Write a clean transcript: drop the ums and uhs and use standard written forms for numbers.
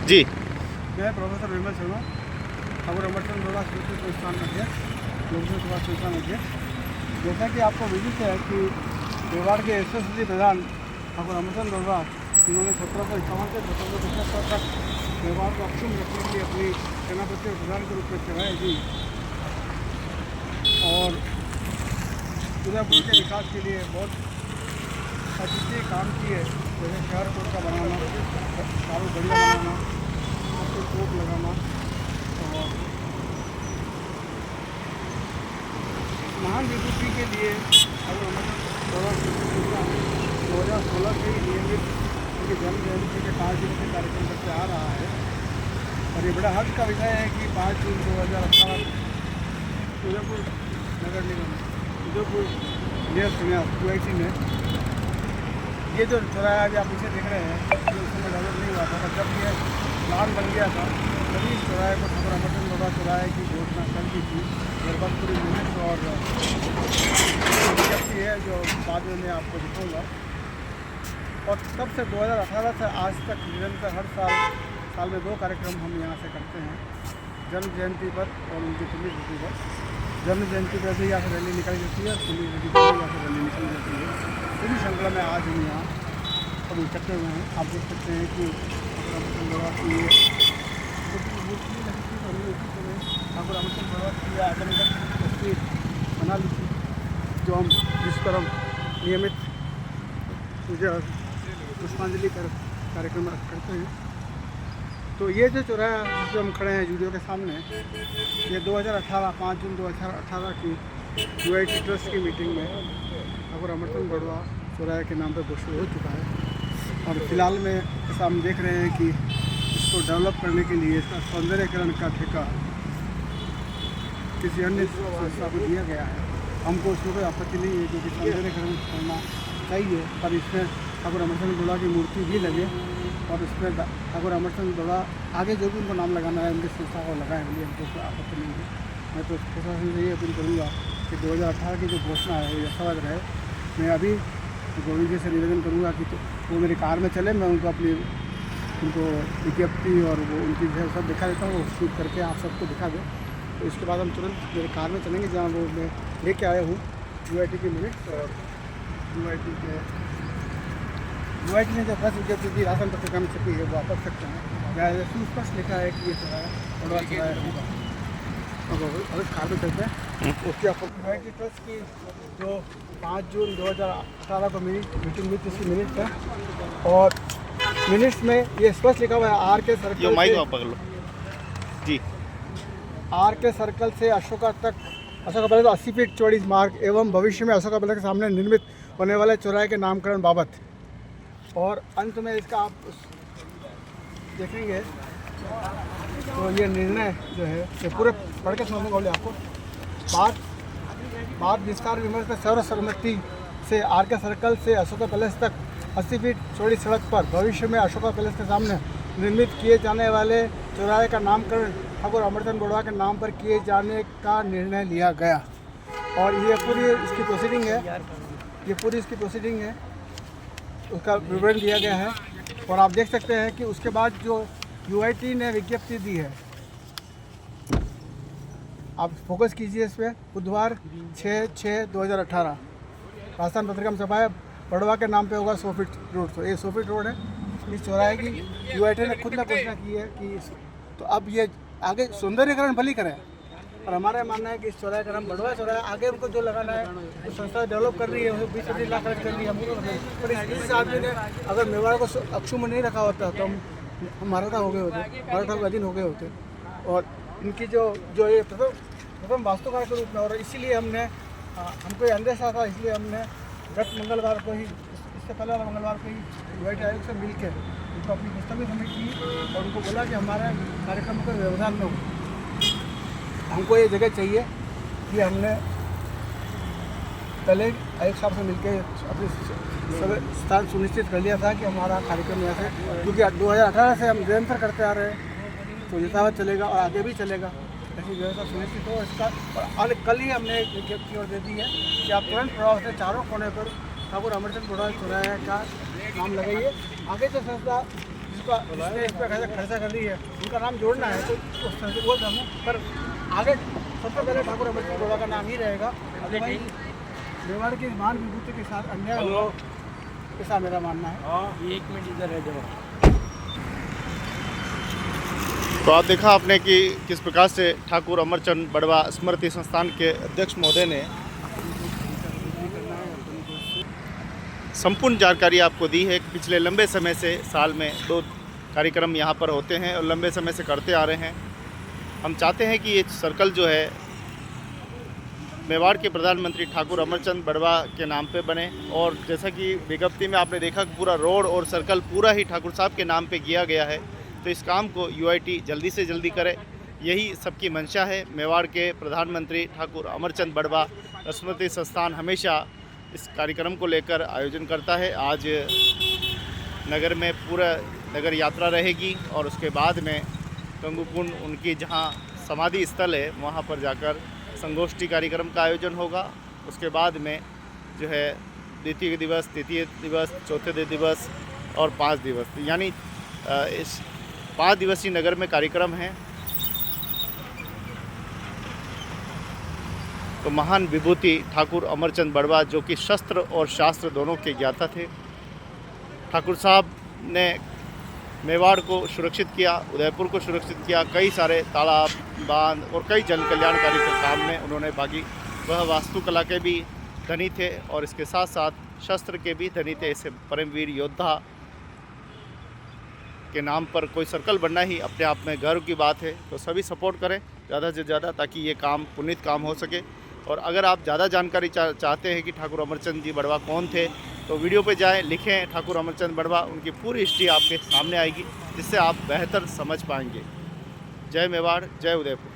जी। मैं प्रोफेसर विमल शर्मा, ठाकुर अमरचंद बड़ा स्मृति संस्थान अध्यक्ष, लोकसभा सभा संस्थान अध्यक्ष। जैसा कि आपको विदित है कि मेवाड़ के यशस्वी प्रधान ठाकुर अमरचंद बड़ा, इन्होंने 1751 से 1775 तक मेवाड़ को अक्षुण्ण रखने के लिए अपनी सेनापति और प्रधान के रूप में सेवाएँ दी और उदयपुर के विकास के लिए बहुत अद्वितीय काम किए। जैसे शहर कोट का बनाना, चारों गलियाँ बनाना, कोट लगाना और महान विभूति के लिए अगर 2016 से ही नियमित उनकी जन्म जयंती के 5 दिन से कार्यक्रम करते आ रहा है। और ये बड़ा हर्ष का विषय है कि 5 जून 2018 उदयपुर नगर निगम उदयपुर नियर UIT में ये जो चौराहा अभी आप पीछे देख रहे हैं, ये उस समय डेवलप नहीं हुआ था, पर जब ये प्लान बन गया था तभी इस चौराहे को ठाकुर अमरचंद बड़ा चौराहे की घोषणा कर दी थी। लगभग पूरी मिनट और विज्ञप्ति है जो बाद में मैं आपको दिखाऊंगा। और तब से 2018 से आज तक निरंतर हर साल में 2 कार्यक्रम हम यहाँ से करते हैं, जन्म जयंती पर और उनकी पुण्यतिथि पर। जन्म जयंती पर भी यहाँ से रैली निकल जाती है और पुण्यतिथि पर भी यहाँ से रैली निकल जाती है। इसी श्रृंखला में आज हम यहाँ सब इकट्ठे हुए हैं। आप देख सकते हैं कि ठाकुर अमरचंद बड़ा की आजमगढ़ तस्वीर बना ली थी, जो हम जिस पर हम नियमित पूजा पुष्पांजलि कार्यक्रम करते हैं। तो ये जो चौराहा जिस पर हम खड़े हैं स्टूडियो के सामने, ये 2018 5 जून 2018 की UIT ट्रस्ट की मीटिंग में ठाकुर अमरचंद बड़वा चौराहे के नाम पर घोषित हो चुका है। और फिलहाल में जैसा हम देख रहे हैं कि इसको डेवलप करने के लिए इसका सौंदर्यकरण का ठेका किसी अन्य संस्था को दिया गया है। हमको उसमें कोई आपत्ति नहीं है, क्योंकि सौंदर्यकरण करना चाहिए, पर इसमें ठाकुर अमरचंद बड़ा की मूर्ति भी लगे और इसमें ठाकुर अमरचंद बड़ा आगे जो भी उनको नाम लगाना है उनकी संस्था को लगाए, लिए हमको कोई आपत्ति नहीं है। मैं तो प्रशासन से ये अपील करूँगा कि 2018 की जो घोषणा है वो यथावत रहे। मैं अभी गोविंद जी से निवेदन करूँगा कि तो वो मेरी कार में चले, मैं उनको अपनी उनको विज्ञप्ति और वो उनकी सब दिखा देता हूँ, वो शूट करके आप सबको दिखा दें। तो इसके बाद हम तुरंत मेरे कार में चलेंगे जहाँ वो मैं लेके आया हूँ UIT की मिनट्स और UIT ने जो प्रेस विज्ञप्ति की राशन पत्रिका में छपी है वो आप पढ़ सकते हैं। जहाँ सुस्पष्ट लिखा है कि ये चौराहा बड़वा चौराहा होगा। अब कार में चलते हैं। उसके UIT ट्रस्ट की जो 5 जून 2018 को मीटिंग हुई थी, इसकी मिनट्स है और मिनट्स में ये स्पष्ट लिखा हुआ है RK सर्कल जी। RK सर्कल से अशोका तक अशोका पैलेस 80 फीट चौड़ी मार्ग एवं भविष्य में अशोका पैलेस के सामने निर्मित होने वाले चौराहे के नामकरण बाबत। और अंत में इसका आप देखेंगे तो ये निर्णय जो है ये पूरे पढ़ के सुनाऊंगा बोले आपको। बात विस्तार विमर्श में सर्वसम्मति से RK सर्कल से अशोका पैलेस तक 80 फीट चौड़ी सड़क पर भविष्य में अशोका पैलेस के सामने निर्मित किए जाने वाले चौराहे का नामकरण ठाकुर अमरचंद बड़वा के नाम पर किए जाने का निर्णय लिया गया। और ये पूरी इसकी प्रोसीडिंग है, उसका विवरण दिया गया है। और आप देख सकते हैं कि उसके बाद जो UIT ने विज्ञप्ति दी है, आप फोकस कीजिए इस पर। बुधवार 6/6/2018 राजस्थान पत्रिका में छपा है, बड़वा के नाम पे होगा 100 फीट रोड। तो ये 100 फीट रोड है। इस चौराहे की UIT ने खुद ने घोषणा की है कि तो अब ये आगे सौंदर्यकरण भली करें, और हमारा मानना है कि इस चौराहे का नाम बड़वा चौराहा, आगे उनको जो लगाना है तो संस्था डेवलप कर रही है, 20-25 लाख खर्च कर रही है हमको। पर इस आदमी ने अगर मेवाड़ को अक्षुण्ण नहीं रखा होता तो हम मराठा हो गए होते, मराठा के अधीन हो गए होते। और इनकी जो ये प्रथम वास्तुकार के रूप में, और इसीलिए हमको ये अंदेशा था, इसलिए हमने गत मंगलवार को ही, इससे पहले वाला मंगलवार को ही UIT आयोग से मिल के उनको अपनी पुस्तक सबमिट की और उनको बोला कि हमारे कार्यक्रम को व्यवधान में हो, हमको ये जगह चाहिए। कि हमने पहले आयोग साहब से मिलकर अपने सब स्थान सुनिश्चित कर लिया था कि हमारा कार्यक्रम यहाँ से, क्योंकि 2018 से हम निरंतर करते आ रहे हैं, तो यथावत चलेगा और आगे भी चलेगा, ऐसी व्यवस्था सुनिश्चित हो इसका। और कल ही हमने एक विज्ञप्ति और दे दी है कि आप तुरंत प्रभाव से चारों कोने पर ठाकुर अमरचंद बड़ा चौराहे का नाम लगाइए। आगे जो संस्था जिसका जिसने इस पर खर्चा कर दी है उनका नाम जोड़ना है तो उस तरह से बोल रहा हूँ। पर आगे सबसे पहले ठाकुर अमरचंद बड़वा का नाम ही रहेगा। अदरवाइज मेवाड़ की मान विभूति के साथ अन्याय होगा, ऐसा मेरा मानना है। 1 मिनट इधर है जब तो आप देखा आपने कि किस प्रकार से ठाकुर अमरचंद बड़वा स्मृति संस्थान के अध्यक्ष महोदय ने संपूर्ण जानकारी आपको दी है कि पिछले लंबे समय से साल में 2 कार्यक्रम यहाँ पर होते हैं और लंबे समय से करते आ रहे हैं। हम चाहते हैं कि ये सर्कल जो है मेवाड़ के प्रधानमंत्री ठाकुर अमरचंद बड़वा के नाम पे बने, और जैसा कि विज्ञप्ति में आपने देखा कि पूरा रोड और सर्कल पूरा ही ठाकुर साहब के नाम पे किया गया है। तो इस काम को यूआईटी जल्दी से जल्दी करे, यही सबकी मंशा है। मेवाड़ के प्रधानमंत्री ठाकुर अमरचंद बड़वा स्मृति संस्थान हमेशा इस कार्यक्रम को लेकर आयोजन करता है। आज नगर में पूरा नगर यात्रा रहेगी और उसके बाद में गंगूकुंड उनकी जहां समाधि स्थल है वहां पर जाकर संगोष्ठी कार्यक्रम का आयोजन होगा। उसके बाद में जो है द्वितीय दिवस, तृतीय दिवस, चौथे दिवस और 5 दिवस, यानी इस 5 दिवसीय नगर में कार्यक्रम हैं। तो महान विभूति ठाकुर अमरचंद बड़वा जो कि शस्त्र और शास्त्र दोनों के ज्ञाता थे, ठाकुर साहब ने मेवाड़ को सुरक्षित किया, उदयपुर को सुरक्षित किया, कई सारे तालाब, बांध और कई जन कल्याणकारी के काम में उन्होंने भागी। वह वास्तुकला के भी धनी थे और इसके साथ साथ शस्त्र के भी धनी थे। इसे परमवीर योद्धा के नाम पर कोई सर्कल बनना ही अपने आप में गर्व की बात है। तो सभी सपोर्ट करें ज़्यादा से ज़्यादा ताकि ये काम पुनीत काम हो सके। और अगर आप ज़्यादा जानकारी चाहते हैं कि ठाकुर अमरचंद जी बड़वा कौन थे तो वीडियो पे जाएं, लिखें ठाकुर अमरचंद बड़वा, उनकी पूरी हिस्ट्री आपके सामने आएगी जिससे आप बेहतर समझ पाएंगे। जय मेवाड़, जय उदयपुर।